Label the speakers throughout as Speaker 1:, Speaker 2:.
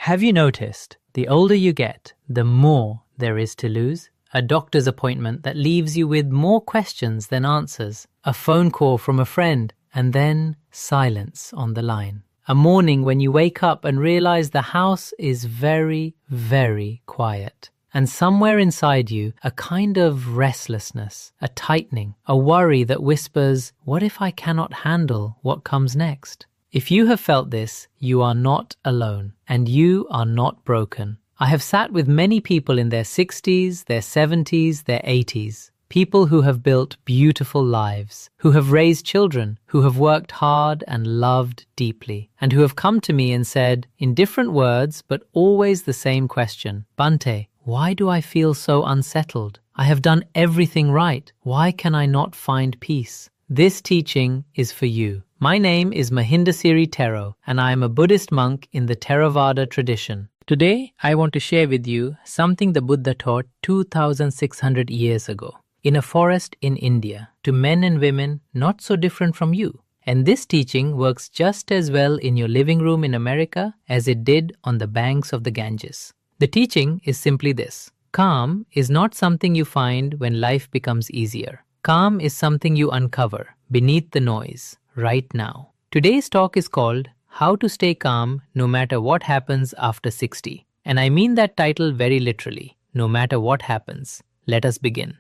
Speaker 1: Have you noticed, the older you get, the more there is to lose? A doctor's appointment that leaves you with more questions than answers. A phone call from a friend, and then silence on the line. A morning when you wake up and realize the house is very, very quiet. And somewhere inside you, a kind of restlessness, a tightening, a worry that whispers, what if I cannot handle what comes next? If you have felt this, you are not alone, and you are not broken. I have sat with many people in their 60s, their 70s, their 80s. People who have built beautiful lives, who have raised children, who have worked hard and loved deeply, and who have come to me and said, in different words, but always the same question, Bhante, why do I feel so unsettled? I have done everything right. Why can I not find peace? This teaching is for you. My name is Mahindasiri Thero, and I am a Buddhist monk in the Theravada tradition. Today, I want to share with you something the Buddha taught 2,600 years ago in a forest in India to men and women not so different from you. And this teaching works just as well in your living room in America as it did on the banks of the Ganges. The teaching is simply this. Calm is not something you find when life becomes easier. Calm is something you uncover beneath the noise right now. Today's talk is called How to Stay Calm No Matter What Happens After 60. And I mean that title very literally, no matter what happens. Let us begin.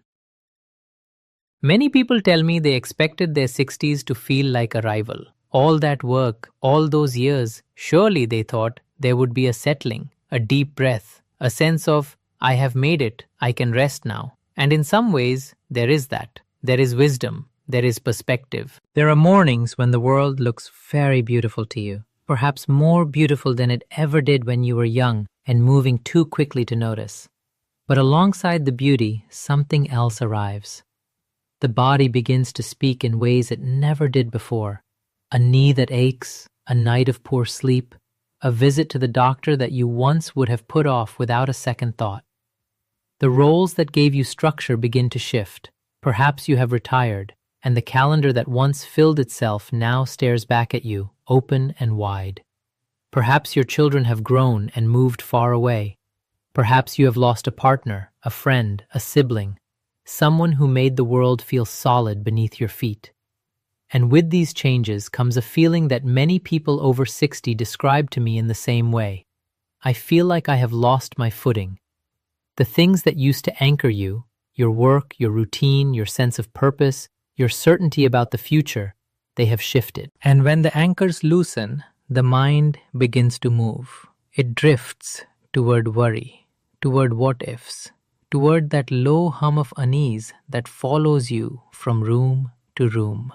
Speaker 1: Many people tell me they expected their 60s to feel like a rival. All that work, all those years, surely they thought there would be a settling, a deep breath, a sense of, I have made it, I can rest now. And in some ways, there is that. There is wisdom. There is perspective. There are mornings when the world looks very beautiful to you, perhaps more beautiful than it ever did when you were young and moving too quickly to notice. But alongside the beauty, something else arrives. The body begins to speak in ways it never did before. A knee that aches, a night of poor sleep, a visit to the doctor that you once would have put off without a second thought. The roles that gave you structure begin to shift. Perhaps you have retired, and the calendar that once filled itself now stares back at you, open and wide. Perhaps your children have grown and moved far away. Perhaps you have lost a partner, a friend, a sibling, someone who made the world feel solid beneath your feet. And with these changes comes a feeling that many people over 60 describe to me in the same way. I feel like I have lost my footing. The things that used to anchor you, your work, your routine, your sense of purpose, your certainty about the future, they have shifted. And when the anchors loosen, the mind begins to move. It drifts toward worry, toward what-ifs, toward that low hum of unease that follows you from room to room.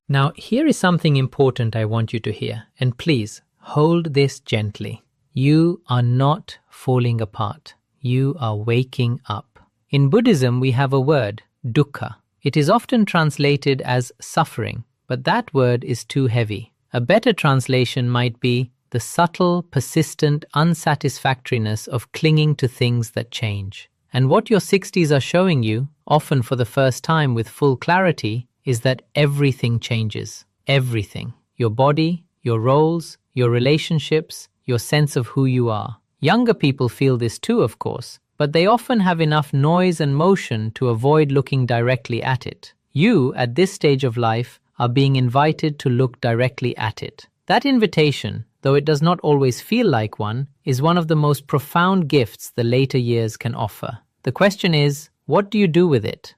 Speaker 1: Now, here is something important I want you to hear, and please hold this gently. You are not falling apart. You are waking up. In Buddhism, we have a word, dukkha. It is often translated as suffering, but that word is too heavy. A better translation might be the subtle, persistent unsatisfactoriness of clinging to things that change. And what your 60s are showing you, often for the first time with full clarity, is that everything changes. Everything. Your body, your roles, your relationships, your sense of who you are. Younger people feel this too, of course, but they often have enough noise and motion to avoid looking directly at it. You, at this stage of life, are being invited to look directly at it. That invitation, though it does not always feel like one, is one of the most profound gifts the later years can offer. The question is, what do you do with it?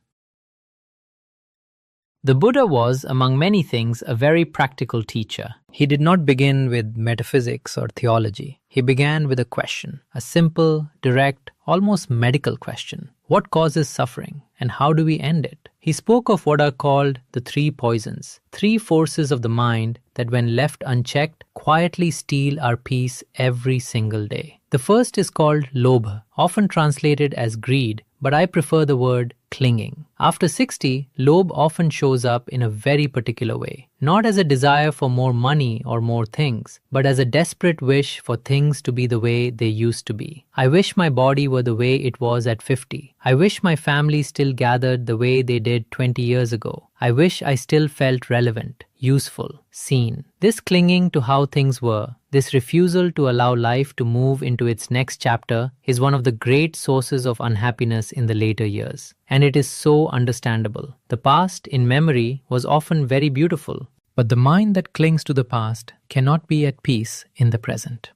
Speaker 1: The Buddha was, among many things, a very practical teacher. He did not begin with metaphysics or theology. He began with a question, a simple, direct, almost medical question. What causes suffering, and how do we end it? He spoke of what are called the three poisons, three forces of the mind that when left unchecked, quietly steal our peace every single day. The first is called lobha, often translated as greed, but I prefer the word clinging. After 60, lobha often shows up in a very particular way, not as a desire for more money or more things, but as a desperate wish for things to be the way they used to be. I wish my body were the way it was at 50. I wish my family still gathered the way they did 20 years ago. I wish I still felt relevant, useful, seen. This clinging to how things were, this refusal to allow life to move into its next chapter is one of the great sources of unhappiness in the later years. And it is so understandable. The past, in memory, was often very beautiful. But the mind that clings to the past cannot be at peace in the present.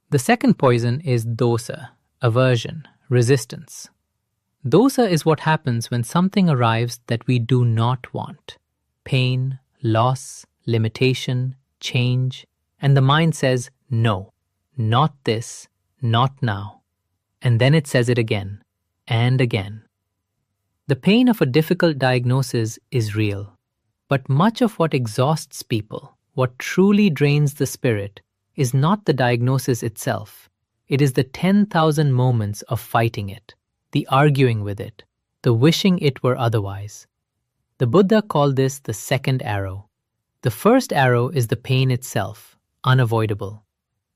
Speaker 1: The second poison is dosa, aversion, resistance. Dosa is what happens when something arrives that we do not want. Pain, loss, limitation, change, and the mind says, no, not this, not now. And then it says it again and again. The pain of a difficult diagnosis is real. But much of what exhausts people, what truly drains the spirit, is not the diagnosis itself. It is the 10,000 moments of fighting it, the arguing with it, the wishing it were otherwise. The Buddha called this the second arrow. The first arrow is the pain itself, unavoidable.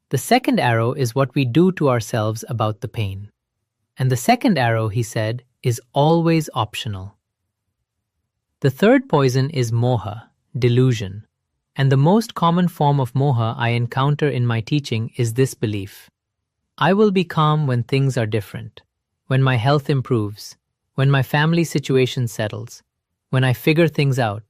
Speaker 1: The second arrow is what we do to ourselves about the pain. And the second arrow, he said, is always optional. The third poison is moha, delusion. And the most common form of moha I encounter in my teaching is this belief. I will be calm when things are different, when my health improves, when my family situation settles, when I figure things out,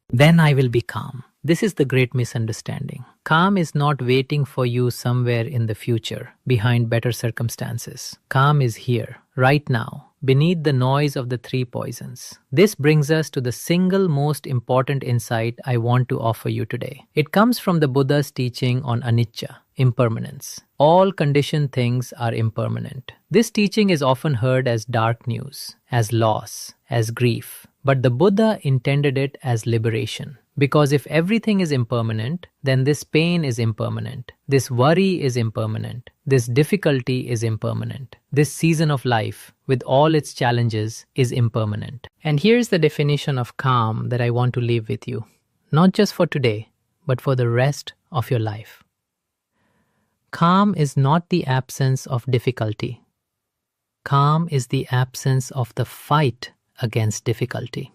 Speaker 1: then I will be calm. This is the great misunderstanding. Calm is not waiting for you somewhere in the future, behind better circumstances. Calm is here, right now, beneath the noise of the three poisons. This brings us to the single most important insight I want to offer you today. It comes from the Buddha's teaching on anicca, impermanence. All conditioned things are impermanent. This teaching is often heard as dark news, as loss, as grief. But the Buddha intended it as liberation. Because if everything is impermanent, then this pain is impermanent. This worry is impermanent. This difficulty is impermanent. This season of life, with all its challenges, is impermanent. And here's the definition of calm that I want to leave with you. Not just for today, but for the rest of your life. Calm is not the absence of difficulty. Calm is the absence of the fight against difficulty.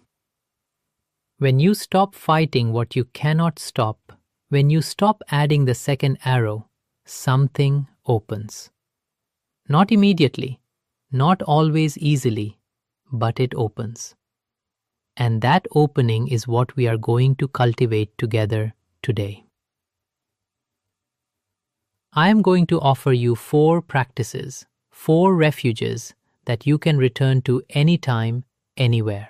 Speaker 1: When you stop fighting what you cannot stop, when you stop adding the second arrow, something opens. Not immediately, not always easily, but it opens. And that opening is what we are going to cultivate together today. I am going to offer you 4 practices, 4 refuges that you can return to anytime, anywhere.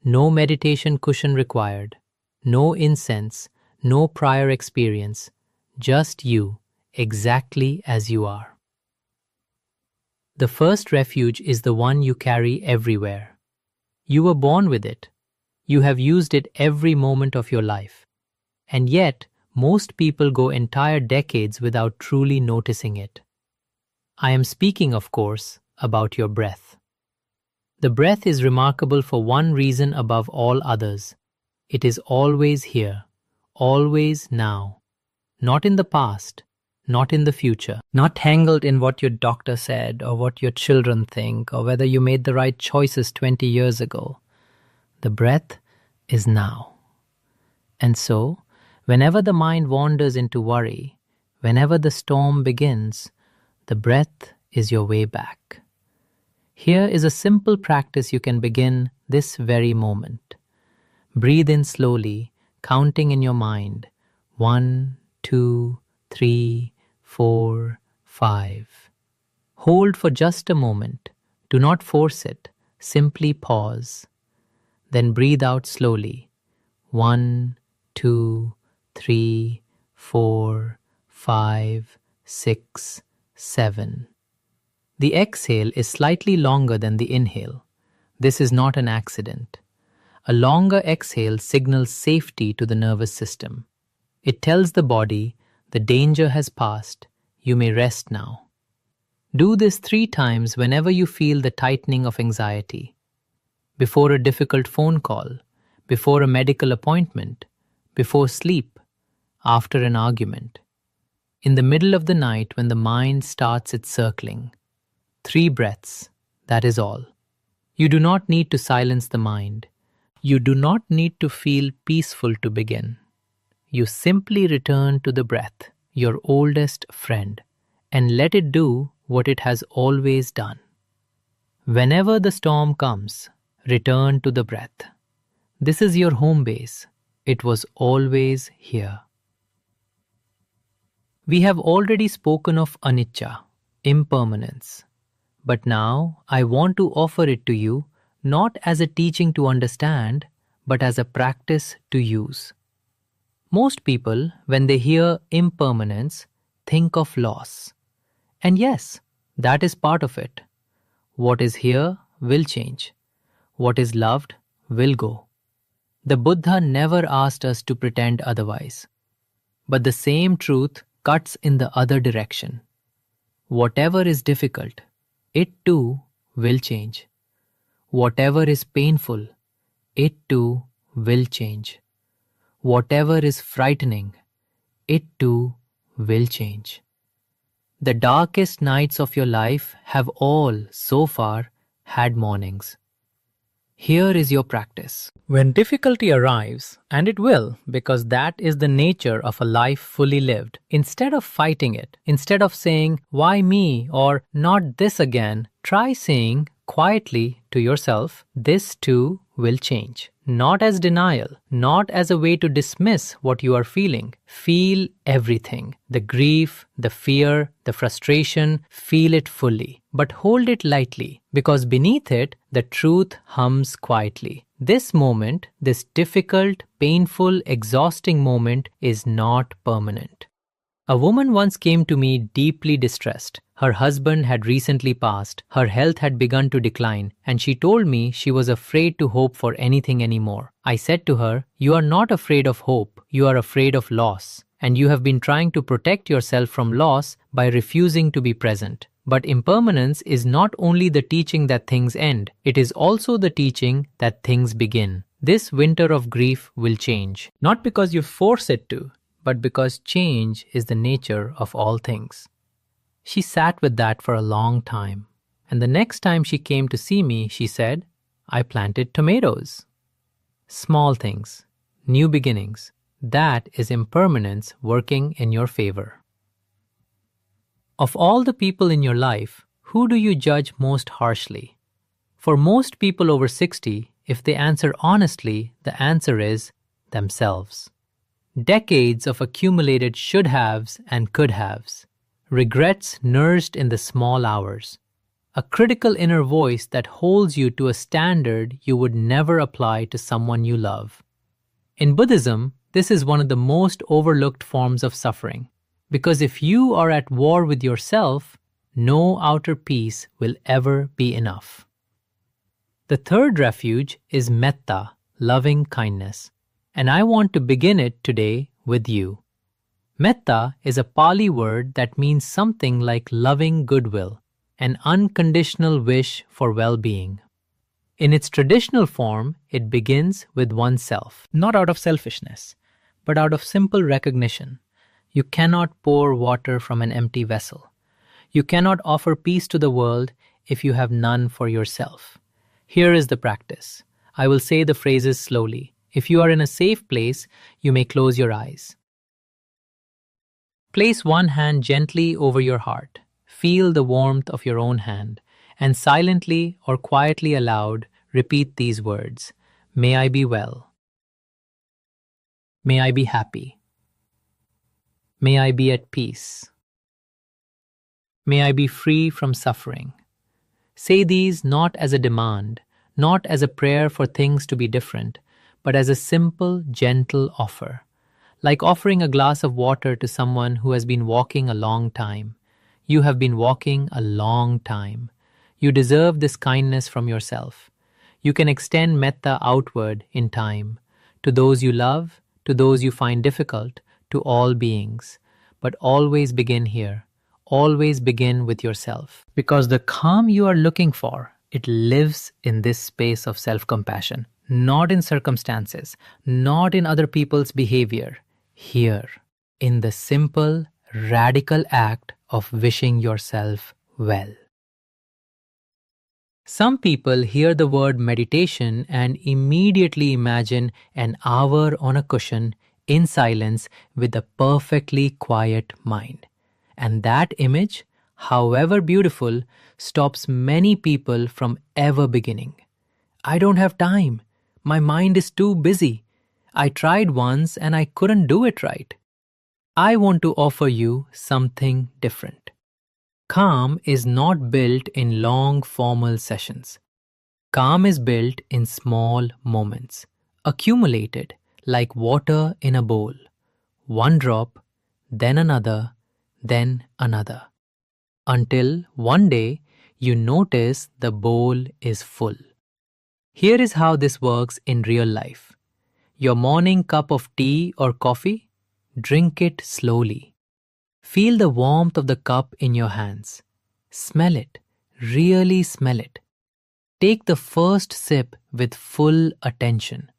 Speaker 1: No meditation cushion required, no incense, no prior experience, just you, exactly as you are. The first refuge is the one you carry everywhere. You were born with it. You have used it every moment of your life. And yet, most people go entire decades without truly noticing it. I am speaking, of course, about your breath. The breath is remarkable for one reason above all others. It is always here, always now, not in the past, not in the future, not tangled in what your doctor said or what your children think or whether you made the right choices 20 years ago. The breath is now. And so, whenever the mind wanders into worry, whenever the storm begins, the breath is your way back. Here is a simple practice you can begin this very moment. Breathe in slowly, counting in your mind 1, 2, 3, 4, 5. Hold for just a moment. Do not force it. Simply pause. Then breathe out slowly. 1, 2, 3, 4, 5, 6, 7. The exhale is slightly longer than the inhale. This is not an accident. A longer exhale signals safety to the nervous system. It tells the body, the danger has passed, you may rest now. Do this 3 times whenever you feel the tightening of anxiety. Before a difficult phone call, before a medical appointment, before sleep, after an argument. In the middle of the night when the mind starts its circling. 3 breaths, that is all. You do not need to silence the mind. You do not need to feel peaceful to begin. You simply return to the breath, your oldest friend, and let it do what it has always done. Whenever the storm comes, return to the breath. This is your home base. It was always here. We have already spoken of anicca, impermanence. But now I want to offer it to you not as a teaching to understand, but as a practice to use. Most people, when they hear impermanence, think of loss. And yes, that is part of it. What is here will change. What is loved will go. The Buddha never asked us to pretend otherwise. But the same truth cuts in the other direction. Whatever is difficult, it too will change. Whatever is painful, it too will change. Whatever is frightening, it too will change. The darkest nights of your life have all, so far, had mornings. Here is your practice. When difficulty arrives, and it will, because that is the nature of a life fully lived, instead of fighting it, instead of saying, "Why me?" or "Not this again," try saying quietly to yourself, "This too will change." Not as denial, not as a way to dismiss what you are feeling. Feel everything. The grief, the fear, the frustration, feel it fully. But hold it lightly, because beneath it, the truth hums quietly. This moment, this difficult, painful, exhausting moment is not permanent. A woman once came to me deeply distressed. Her husband had recently passed, her health had begun to decline, and she told me she was afraid to hope for anything anymore. I said to her, "You are not afraid of hope, you are afraid of loss, and you have been trying to protect yourself from loss by refusing to be present." But impermanence is not only the teaching that things end, it is also the teaching that things begin. This winter of grief will change, not because you force it to, but because change is the nature of all things. She sat with that for a long time, and the next time she came to see me, she said, "I planted tomatoes." Small things, new beginnings, that is impermanence working in your favor. Of all the people in your life, who do you judge most harshly? For most people over 60, if they answer honestly, the answer is themselves. Decades of accumulated should-haves and could-haves. Regrets nourished in the small hours. A critical inner voice that holds you to a standard you would never apply to someone you love. In Buddhism, this is one of the most overlooked forms of suffering. Because if you are at war with yourself, no outer peace will ever be enough. The third refuge is metta, loving kindness. And I want to begin it today with you. Metta is a Pali word that means something like loving goodwill, an unconditional wish for well-being. In its traditional form, it begins with oneself, not out of selfishness, but out of simple recognition. You cannot pour water from an empty vessel. You cannot offer peace to the world if you have none for yourself. Here is the practice. I will say the phrases slowly. If you are in a safe place, you may close your eyes. Place one hand gently over your heart. Feel the warmth of your own hand, and silently or quietly aloud, repeat these words. May I be well. May I be happy. May I be at peace. May I be free from suffering. Say these not as a demand, not as a prayer for things to be different, but as a simple, gentle offer, like offering a glass of water to someone who has been walking a long time. You have been walking a long time. You deserve this kindness from yourself. You can extend metta outward in time, to those you love, to those you find difficult, to all beings. But always begin here. Always begin with yourself. Because the calm you are looking for, it lives in this space of self-compassion. Not in circumstances, not in other people's behavior. Here, in the simple, radical act of wishing yourself well. Some people hear the word meditation and immediately imagine an hour on a cushion in silence with a perfectly quiet mind. And that image, however beautiful, stops many people from ever beginning. I don't have time. My mind is too busy. I tried once and I couldn't do it right. I want to offer you something different. Calm is not built in long formal sessions. Calm is built in small moments, accumulated like water in a bowl. One drop, then another, until one day you notice the bowl is full. Here is how this works in real life. Your morning cup of tea or coffee, drink it slowly. Feel the warmth of the cup in your hands. Smell it, really smell it. Take the first sip with full attention.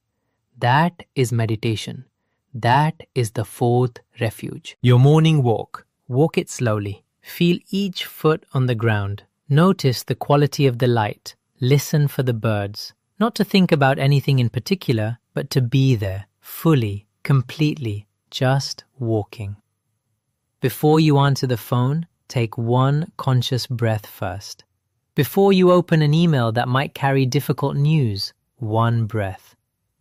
Speaker 1: That is meditation. That is the fourth refuge. Your morning walk. Walk it slowly. Feel each foot on the ground. Notice the quality of the light. Listen for the birds. Not to think about anything in particular, but to be there, fully, completely, just walking. Before you answer the phone, take one conscious breath first. Before you open an email that might carry difficult news, one breath.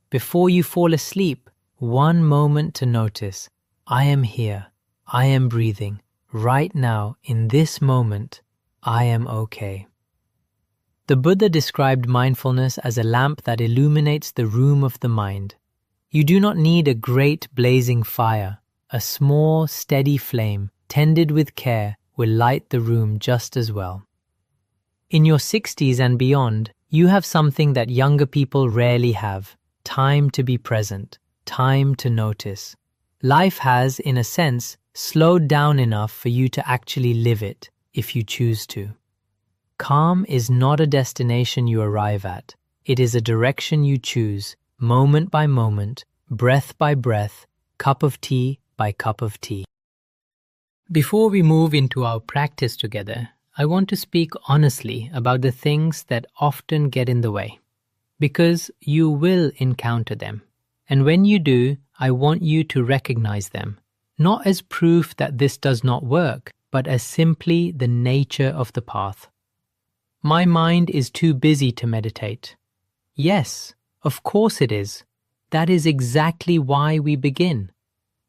Speaker 1: Before you fall asleep, one moment to notice, I am here, I am breathing, right now, in this moment, I am okay. The Buddha described mindfulness as a lamp that illuminates the room of the mind. You do not need a great blazing fire. A small, steady flame, tended with care, will light the room just as well. In your 60s and beyond, you have something that younger people rarely have: time to be present, time to notice. Life has, in a sense, slowed down enough for you to actually live it, if you choose to. Calm is not a destination you arrive at. It is a direction you choose, moment by moment, breath by breath, cup of tea by cup of tea. Before we move into our practice together, I want to speak honestly about the things that often get in the way, because you will encounter them. And when you do, I want you to recognize them, not as proof that this does not work, but as simply the nature of the path. My mind is too busy to meditate. Yes, of course it is. That is exactly why we begin.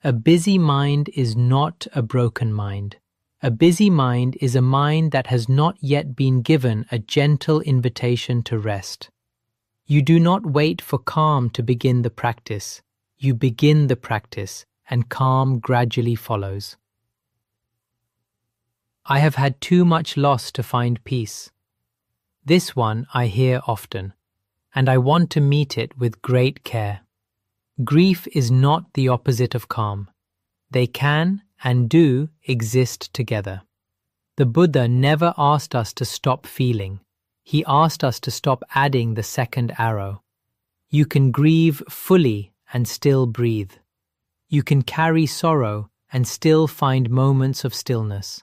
Speaker 1: A busy mind is not a broken mind. A busy mind is a mind that has not yet been given a gentle invitation to rest. You do not wait for calm to begin the practice. You begin the practice, and calm gradually follows. I have had too much loss to find peace. This one I hear often, and I want to meet it with great care. Grief is not the opposite of calm. They can and do exist together. The Buddha never asked us to stop feeling. He asked us to stop adding the second arrow. You can grieve fully and still breathe. You can carry sorrow and still find moments of stillness.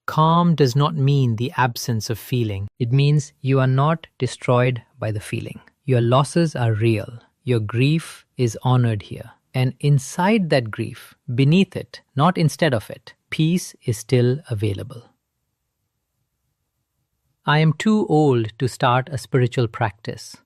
Speaker 1: Calm does not mean the absence of feeling. It means you are not destroyed by the feeling. Your losses are real. Your grief is honored here. And inside that grief, beneath it, not instead of it, peace is still available. I am too old to start a spiritual practice.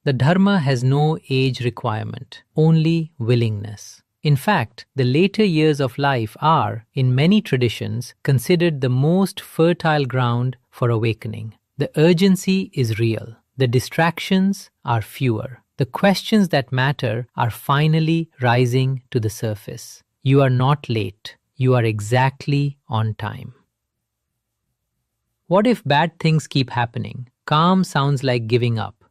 Speaker 1: The Dharma has no age requirement, only willingness. In fact, the later years of life are, in many traditions, considered the most fertile ground for awakening. The urgency is real. The distractions are fewer. The questions that matter are finally rising to the surface. You are not late. You are exactly on time. What if bad things keep happening? Calm sounds like giving up.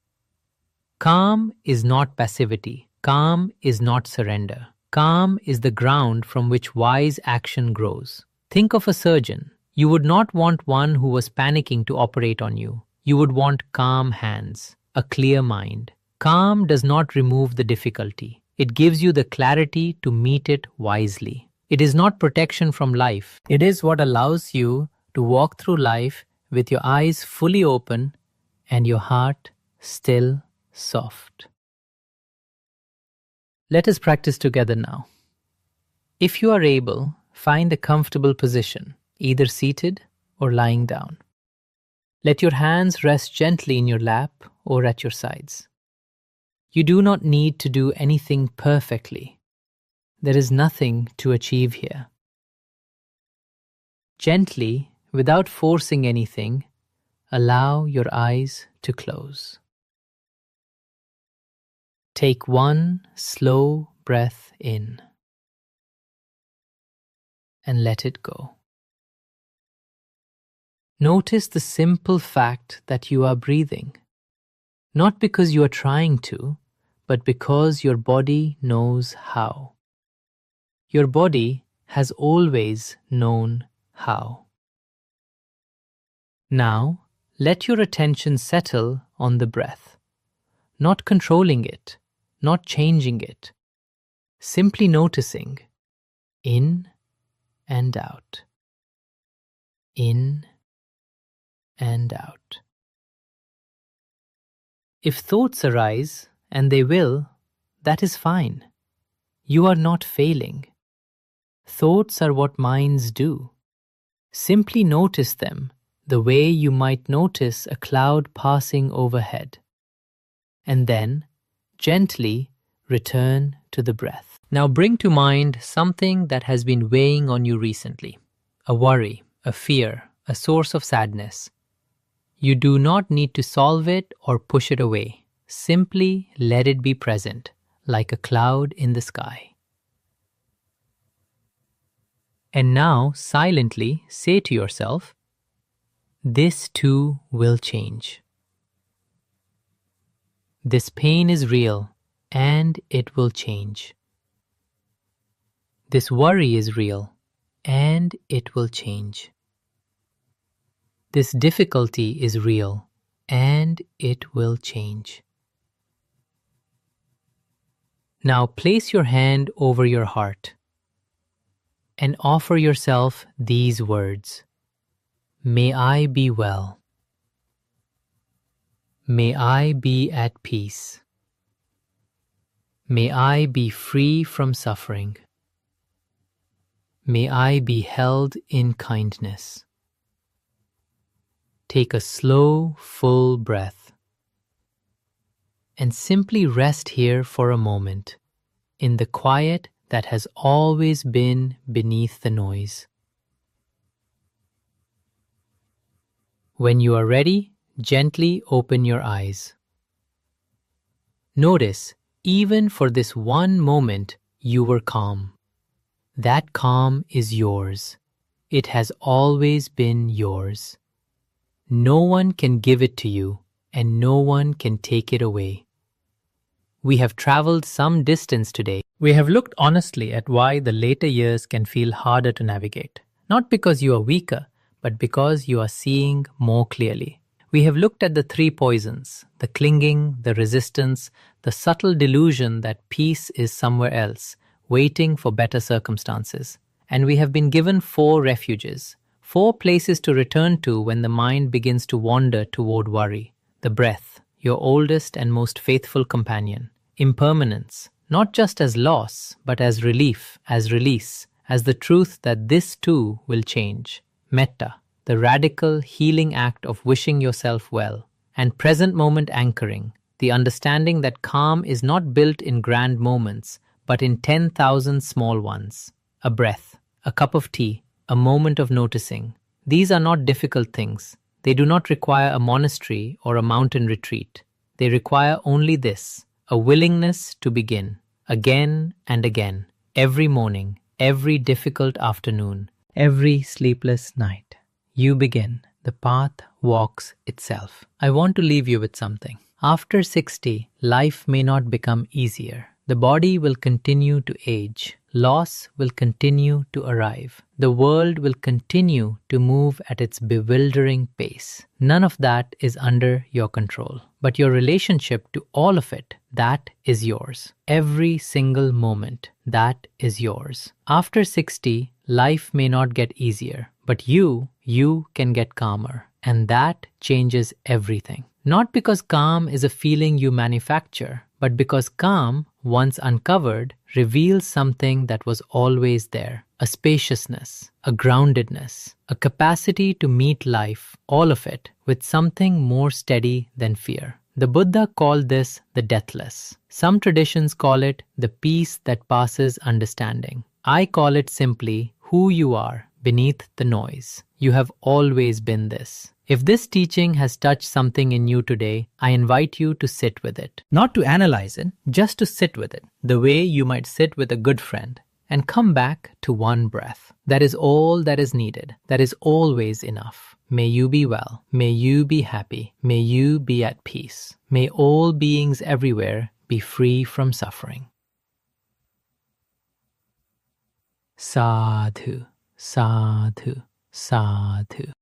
Speaker 1: Calm is not passivity. Calm is not surrender. Calm is the ground from which wise action grows. Think of a surgeon. You would not want one who was panicking to operate on you. You would want calm hands, a clear mind. Calm does not remove the difficulty. It gives you the clarity to meet it wisely. It is not protection from life. It is what allows you to walk through life with your eyes fully open and your heart still soft. Let us practice together now. If you are able, find a comfortable position, either seated or lying down. Let your hands rest gently in your lap or at your sides. You do not need to do anything perfectly. There is nothing to achieve here. Gently, without forcing anything, allow your eyes to close. Take one slow breath in and let it go. Notice the simple fact that you are breathing, not because you are trying to, but because your body knows how. Your body has always known how. Now, let your attention settle on the breath, not controlling it, not changing it, simply noticing in and out, in and out. If thoughts arise, and they will, that is fine. You are not failing. Thoughts are what minds do. Simply notice them the way you might notice a cloud passing overhead. And then, gently return to the breath. Now bring to mind something that has been weighing on you recently. A worry, a fear, a source of sadness. You do not need to solve it or push it away. Simply let it be present, like a cloud in the sky. And now, silently say to yourself, this too will change. This pain is real, and it will change. This worry is real, and it will change. This difficulty is real, and it will change. Now place your hand over your heart and offer yourself these words. May I be well. May I be at peace. May I be free from suffering. May I be held in kindness. Take a slow, full breath and simply rest here for a moment in the quiet that has always been beneath the noise. When you are ready, gently open your eyes. Notice, even for this one moment, you were calm. That calm is yours. It has always been yours. No one can give it to you, and no one can take it away. We have traveled some distance today. We have looked honestly at why the later years can feel harder to navigate. Not because you are weaker, but because you are seeing more clearly. We have looked at the three poisons, the clinging, the resistance, the subtle delusion that peace is somewhere else, waiting for better circumstances. And we have been given 4 refuges, 4 places to return to when the mind begins to wander toward worry. The breath, your oldest and most faithful companion. Impermanence, not just as loss, but as relief, as release, as the truth that this too will change. Metta, the radical healing act of wishing yourself well. And present moment anchoring, the understanding that calm is not built in grand moments, but in 10,000 small ones. A breath, a cup of tea, a moment of noticing. These are not difficult things. They do not require a monastery or a mountain retreat. They require only this, a willingness to begin, again and again, every morning, every difficult afternoon, every sleepless night. You begin. The path walks itself. I want to leave you with something. After 60, life may not become easier. The body will continue to age. Loss will continue to arrive. The world will continue to move at its bewildering pace. None of that is under your control. But your relationship to all of it, that is yours. Every single moment, that is yours. After 60, life may not get easier, but you can get calmer. And that changes everything. Not because calm is a feeling you manufacture, but because calm, once uncovered, reveals something that was always there. A spaciousness, a groundedness, a capacity to meet life, all of it, with something more steady than fear. The Buddha called this the deathless. Some traditions call it the peace that passes understanding. I call it simply who you are beneath the noise. You have always been this. If this teaching has touched something in you today, I invite you to sit with it. Not to analyze it, just to sit with it, the way you might sit with a good friend, and come back to one breath. That is all that is needed. That is always enough. May you be well. May you be happy. May you be at peace. May all beings everywhere be free from suffering. Sadhu, sadhu, sadhu.